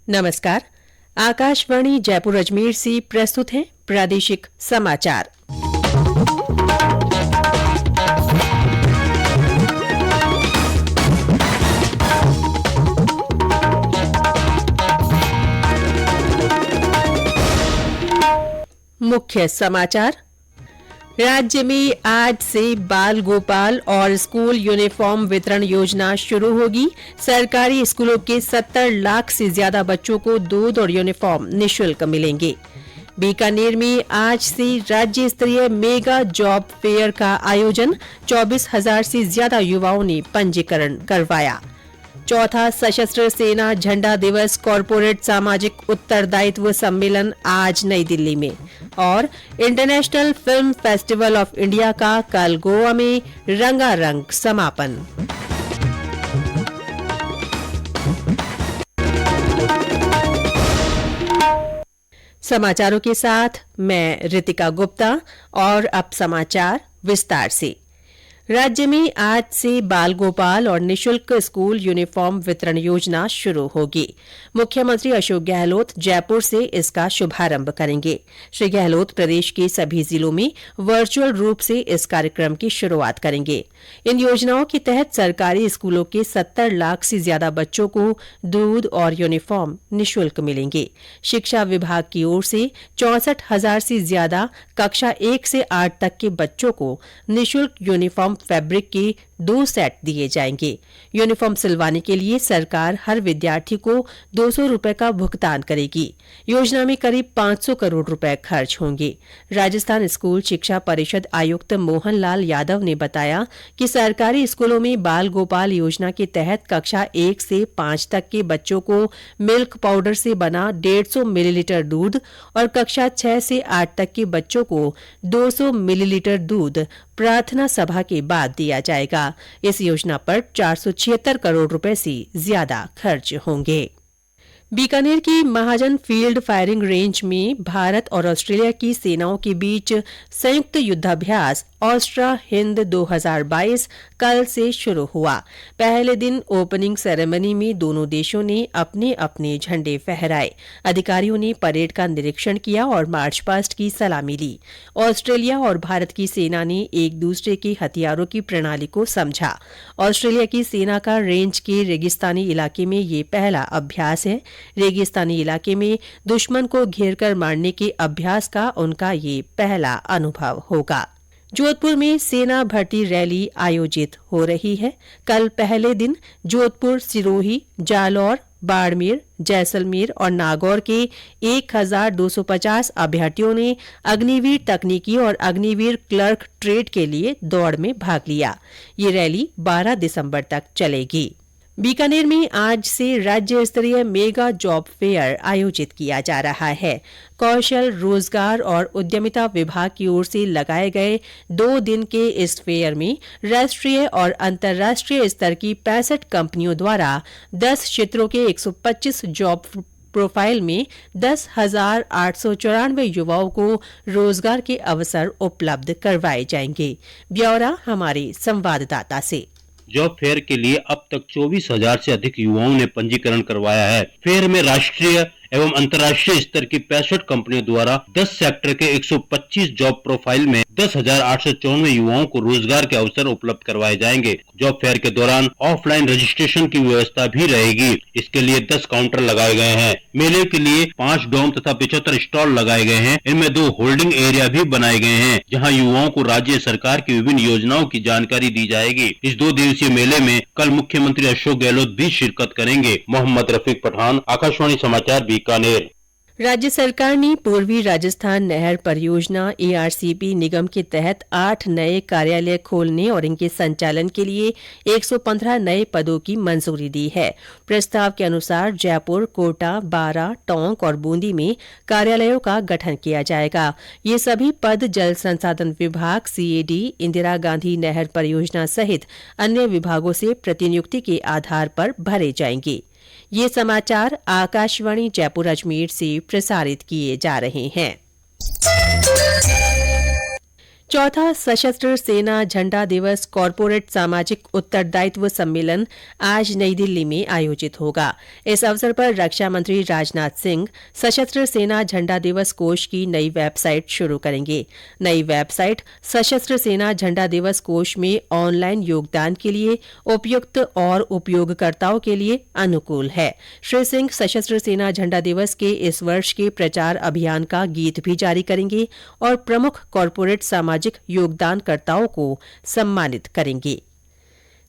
नमस्कार। आकाशवाणी जयपुर अजमेर से प्रस्तुत है प्रादेशिक समाचार। मुख्य समाचार। राज्य में आज से बाल गोपाल और स्कूल यूनिफॉर्म वितरण योजना शुरू होगी। सरकारी स्कूलों के 70 लाख से ज्यादा बच्चों को दूध और यूनिफॉर्म निःशुल्क मिलेंगे। बीकानेर में आज से राज्य स्तरीय मेगा जॉब फेयर का आयोजन। 24,000 से ज्यादा युवाओं ने पंजीकरण करवाया। चौथा सशस्त्र सेना झंडा दिवस कॉरपोरेट सामाजिक उत्तरदायित्व सम्मेलन आज नई दिल्ली में। और international film festival of India का कल गोवा में रंगारंग समापन। समाचारों के साथ मैं रितिका गुप्ता। और अब समाचार विस्तार से। राज्य में आज से बाल गोपाल और निःशुल्क स्कूल यूनिफॉर्म वितरण योजना शुरू होगी। मुख्यमंत्री अशोक गहलोत जयपुर से इसका शुभारंभ करेंगे। श्री गहलोत प्रदेश के सभी जिलों में वर्चुअल रूप से इस कार्यक्रम की शुरुआत करेंगे। इन योजनाओं के तहत सरकारी स्कूलों के 70 लाख से ज्यादा बच्चों को दूध और यूनिफॉर्म निःशुल्क मिलेंगे। शिक्षा विभाग की ओर से 64,000 से ज्यादा कक्षा 1 से 8 तक के बच्चों को निःशुल्क यूनिफॉर्म फैब्रिक के 2 सेट दिए जाएंगे। यूनिफॉर्म सिलवाने के लिए सरकार हर विद्यार्थी को 200 रुपए का भुगतान करेगी। योजना में करीब 500 करोड़ रुपए खर्च होंगे। राजस्थान स्कूल शिक्षा परिषद आयुक्त मोहन लाल यादव ने बताया कि सरकारी स्कूलों में बाल गोपाल योजना के तहत कक्षा 1 से 5 तक के बच्चों को मिल्क पाउडर से बना 150 मिलीलीटर दूध और कक्षा 6 से 8 तक के बच्चों को 200 मिलीलीटर दूध प्रार्थना सभा के बाद दिया जाएगा। इस योजना पर 476 करोड़ रुपए से ज्यादा खर्च होंगे। बीकानेर की महाजन फील्ड फायरिंग रेंज में भारत और ऑस्ट्रेलिया की सेनाओं के बीच संयुक्त युद्धाभ्यास ऑस्ट्रा हिंद 2022 कल से शुरू हुआ। पहले दिन ओपनिंग सेरेमनी में दोनों देशों ने अपने अपने झंडे फहराए। अधिकारियों ने परेड का निरीक्षण किया और मार्च पास्ट की सलामी ली। ऑस्ट्रेलिया और भारत की सेना ने एक दूसरे के हथियारों की प्रणाली को समझा। ऑस्ट्रेलिया की सेना का रेंज के रेगिस्तानी इलाके में ये पहला अभ्यास है। रेगिस्तानी इलाके में दुश्मन को घेरकर मारने के अभ्यास का उनका ये पहला अनुभव होगा। जोधपुर में सेना भर्ती रैली आयोजित हो रही है। कल पहले दिन जोधपुर, सिरोही, जालौर, बाड़मेर, जैसलमेर और नागौर के 1,250 अभ्यर्थियों ने अग्निवीर तकनीकी और अग्निवीर क्लर्क ट्रेड के लिए दौड़ में भाग लिया। ये रैली 12 दिसंबर तक चलेगी। बीकानेर में आज से राज्य स्तरीय मेगा जॉब फेयर आयोजित किया जा रहा है। कौशल, रोजगार और उद्यमिता विभाग की ओर से लगाए गए 2 दिन के इस फेयर में राष्ट्रीय और अंतर्राष्ट्रीय स्तर की 65 कंपनियों द्वारा 10 क्षेत्रों के 125 जॉब प्रोफाइल में 10,894 युवाओं को रोजगार के अवसर उपलब्ध करवाए जाएंगे। ब्यौरा हमारे संवाददाता से। जॉब फेयर के लिए अब तक 24,000 से अधिक युवाओं ने पंजीकरण करवाया है। फेयर में राष्ट्रीय एवं अंतर्राष्ट्रीय स्तर की 65 कंपनियों द्वारा 10 सेक्टर के 125 जॉब प्रोफाइल में 10,894 युवाओं को रोजगार के अवसर उपलब्ध करवाए जाएंगे। जॉब फेयर के दौरान ऑफलाइन रजिस्ट्रेशन की व्यवस्था भी रहेगी। इसके लिए 10 काउंटर लगाए गए हैं। मेले के लिए 5 डोम तथा 75 स्टॉल लगाए गए हैं। इनमें 2 होल्डिंग एरिया भी बनाए गए हैं, जहां युवाओं को राज्य सरकार की विभिन्न योजनाओं की जानकारी दी जाएगी। इस 2 दिवसीय मेले में कल मुख्यमंत्री अशोक गहलोत भी शिरकत करेंगे। मोहम्मद रफीक पठान, आकाशवाणी समाचार, बीकानेर। राज्य सरकार ने पूर्वी राजस्थान नहर परियोजना एआरसीपी निगम के तहत 8 नए कार्यालय खोलने और इनके संचालन के लिए 115 नए पदों की मंजूरी दी है। प्रस्ताव के अनुसार जयपुर, कोटा, बारां, टोंक और बूंदी में कार्यालयों का गठन किया जाएगा। ये सभी पद जल संसाधन विभाग, सीएडी, इंदिरा गांधी नहर परियोजना सहित अन्य विभागों से प्रतिनियुक्ति के आधार पर भरे जाएंगे। ये समाचार आकाशवाणी जयपुर अजमेर से प्रसारित किए जा रहे हैं। चौथा सशस्त्र सेना झंडा दिवस कॉरपोरेट सामाजिक उत्तरदायित्व सम्मेलन आज नई दिल्ली में आयोजित होगा। इस अवसर पर रक्षा मंत्री राजनाथ सिंह सशस्त्र सेना झंडा दिवस कोष की नई वेबसाइट शुरू करेंगे। नई वेबसाइट सशस्त्र सेना झंडा दिवस कोष में ऑनलाइन योगदान के लिए उपयुक्त और उपयोगकर्ताओं के लिए अनुकूल है। श्री सिंह सशस्त्र सेना झंडा दिवस के इस वर्ष के प्रचार अभियान का गीत भी जारी करेंगे और प्रमुख कॉरपोरेट सामाजिक योगदानकर्ताओं को सम्मानित करेंगे।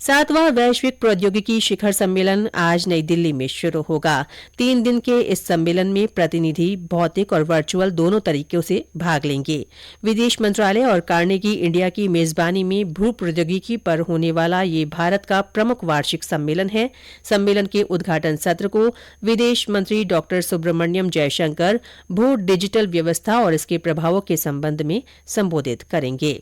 7वां वैश्विक प्रौद्योगिकी शिखर सम्मेलन आज नई दिल्ली में शुरू होगा। 3 दिन के इस सम्मेलन में प्रतिनिधि भौतिक और वर्चुअल दोनों तरीकों से भाग लेंगे। विदेश मंत्रालय और कार्नेगी इंडिया की मेजबानी में भू प्रौद्योगिकी पर होने वाला ये भारत का प्रमुख वार्षिक सम्मेलन है। सम्मेलन के उद्घाटन सत्र को विदेश मंत्री डॉ सुब्रमण्यम जयशंकर भू डिजिटल व्यवस्था और इसके प्रभावों के संबंध में संबोधित करेंगे।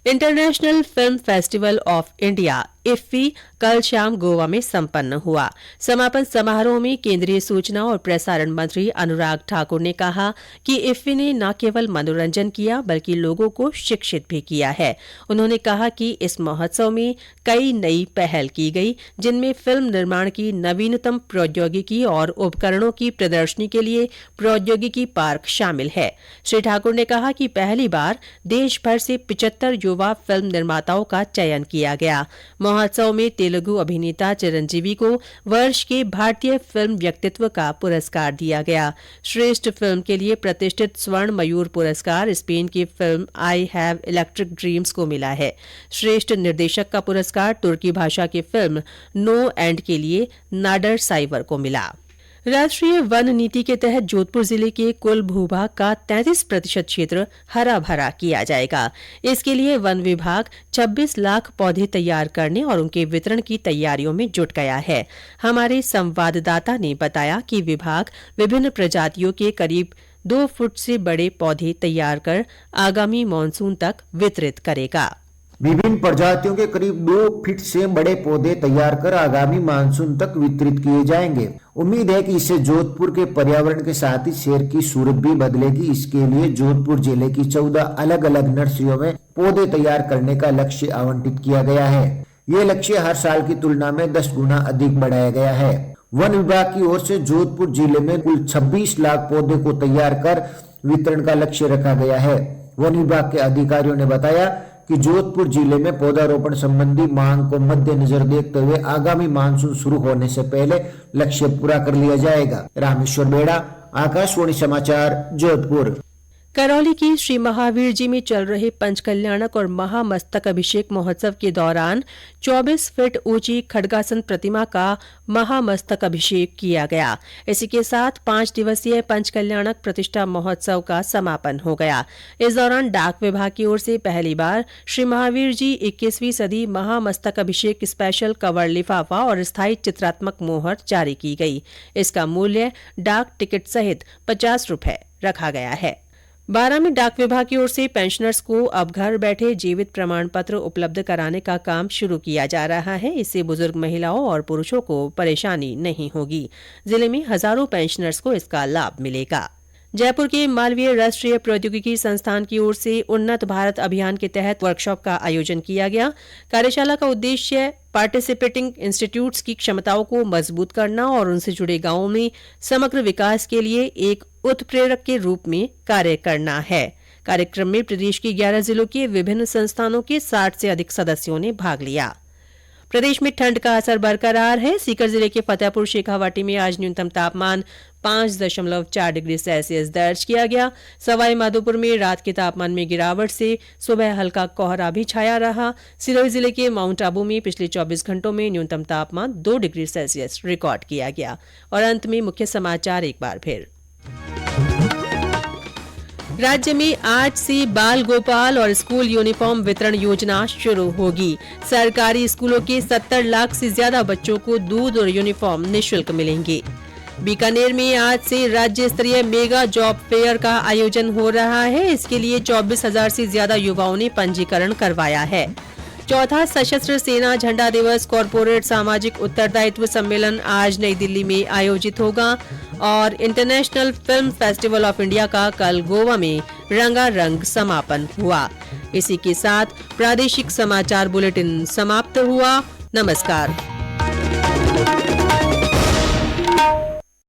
International film festival of India IFFI कल शाम गोवा में संपन्न हुआ। समापन समारोह में केंद्रीय सूचना और प्रसारण मंत्री अनुराग ठाकुर ने कहा कि इफ्फी ने न केवल मनोरंजन किया बल्कि लोगों को शिक्षित भी किया है। उन्होंने कहा कि इस महोत्सव में कई नई पहल की गई, जिनमें फिल्म निर्माण की नवीनतम प्रौद्योगिकी और उपकरणों की प्रदर्शनी के लिए प्रौद्योगिकी पार्क शामिल है। श्री ठाकुर ने कहा कि पहली बार देश भर से 75 युवा फिल्म निर्माताओं का चयन किया गया। महोत्सव में तेलुगु अभिनेता चिरंजीवी को वर्ष के भारतीय फिल्म व्यक्तित्व का पुरस्कार दिया गया। श्रेष्ठ फिल्म के लिए प्रतिष्ठित स्वर्ण मयूर पुरस्कार स्पेन की film I have electric dreams को मिला है। श्रेष्ठ निर्देशक का पुरस्कार तुर्की भाषा की फिल्म नो एंड के लिए नाडर साइवर को मिला। राष्ट्रीय वन नीति के तहत जोधपुर जिले के कुल भूभाग का 33% क्षेत्र हरा भरा किया जाएगा। इसके लिए वन विभाग 26 लाख पौधे तैयार करने और उनके वितरण की तैयारियों में जुट गया है। हमारे संवाददाता ने बताया कि विभाग विभिन्न प्रजातियों के करीब 2 फुट से बड़े पौधे तैयार कर आगामी मानसून तक वितरित करेगा। विभिन्न प्रजातियों के करीब 2 फीट से बड़े पौधे तैयार कर आगामी मानसून तक वितरित किए जाएंगे। उम्मीद है कि इससे जोधपुर के पर्यावरण के साथ ही शहर की सूरत भी बदलेगी। इसके लिए जोधपुर जिले की 14 अलग अलग नर्सरियों में पौधे तैयार करने का लक्ष्य आवंटित किया गया है। ये लक्ष्य हर साल की तुलना में 10 गुना अधिक बढ़ाया गया है। वन विभाग की ओर से जोधपुर जिले में कुल 26 लाख पौधे को तैयार कर वितरण का लक्ष्य रखा गया है। वन विभाग के अधिकारियों ने बताया कि जोधपुर जिले में पौधारोपण संबंधी मांग को मद्देनजर देखते हुए आगामी मानसून शुरू होने से पहले लक्ष्य पूरा कर लिया जाएगा। रामेश्वर बेड़ा, आकाशवाणी समाचार, जोधपुर। करौली की श्री महावीर जी में चल रहे पंचकल्याणक और महामस्तक अभिषेक महोत्सव के दौरान 24 फीट ऊंची खड्गासन प्रतिमा का महामस्तक अभिषेक किया गया। इसी के साथ 5 दिवसीय पंचकल्याणक प्रतिष्ठा महोत्सव का समापन हो गया। इस दौरान डाक विभाग की ओर से पहली बार श्री महावीर जी 21वीं सदी महामस्तक अभिषेक स्पेशल कवर लिफाफा और स्थायी चित्रात्मक मोहर जारी की गई। इसका मूल्य डाक टिकट सहित 50 रुपए रखा गया है। 12 में डाक विभाग की ओर से पेंशनर्स को अब घर बैठे जीवित प्रमाण पत्र उपलब्ध कराने का काम शुरू किया जा रहा है। इससे बुजुर्ग महिलाओं और पुरुषों को परेशानी नहीं होगी। जिले में हजारों पेंशनर्स को इसका लाभ मिलेगा। जयपुर के मालवीय राष्ट्रीय प्रौद्योगिकी संस्थान की ओर से उन्नत भारत अभियान के तहत वर्कशॉप का आयोजन किया गया। कार्यशाला का उद्देश्य पार्टिसिपेटिंग इंस्टीट्यूट्स की क्षमताओं को मजबूत करना और उनसे जुड़े गांवों में समग्र विकास के लिए एक उत्प्रेरक के रूप में कार्य करना है। कार्यक्रम में प्रदेश के 11 जिलों के विभिन्न संस्थानों के 60 से अधिक सदस्यों ने भाग लिया। प्रदेश में ठंड का असर बरकरार है। सीकर जिले के फतेहपुर शेखावाटी में आज न्यूनतम तापमान 5.4 डिग्री सेल्सियस दर्ज किया गया। सवाई माधोपुर में रात के तापमान में गिरावट से सुबह हल्का कोहरा भी छाया रहा। सिरोही जिले के माउंट आबू में पिछले 24 घंटों में न्यूनतम तापमान 2 डिग्री सेल्सियस रिकॉर्ड किया गया। और अंत में मुख्य समाचार एक बार फिर। राज्य में आज से बाल गोपाल और स्कूल यूनिफॉर्म वितरण योजना शुरू होगी। सरकारी स्कूलों के 70 लाख से ज्यादा बच्चों को दूध और यूनिफॉर्म निःशुल्क मिलेंगे। बीकानेर में आज से राज्य स्तरीय मेगा जॉब फेयर का आयोजन हो रहा है। इसके लिए 24,000 से ज्यादा युवाओं ने पंजीकरण करवाया है। चौथा सशस्त्र सेना झंडा दिवस कॉरपोरेट सामाजिक उत्तरदायित्व सम्मेलन आज नई दिल्ली में आयोजित होगा। और international film festival of India का कल गोवा में रंगारंग समापन हुआ। इसी के साथ प्रादेशिक समाचार बुलेटिन समाप्त हुआ। नमस्कार।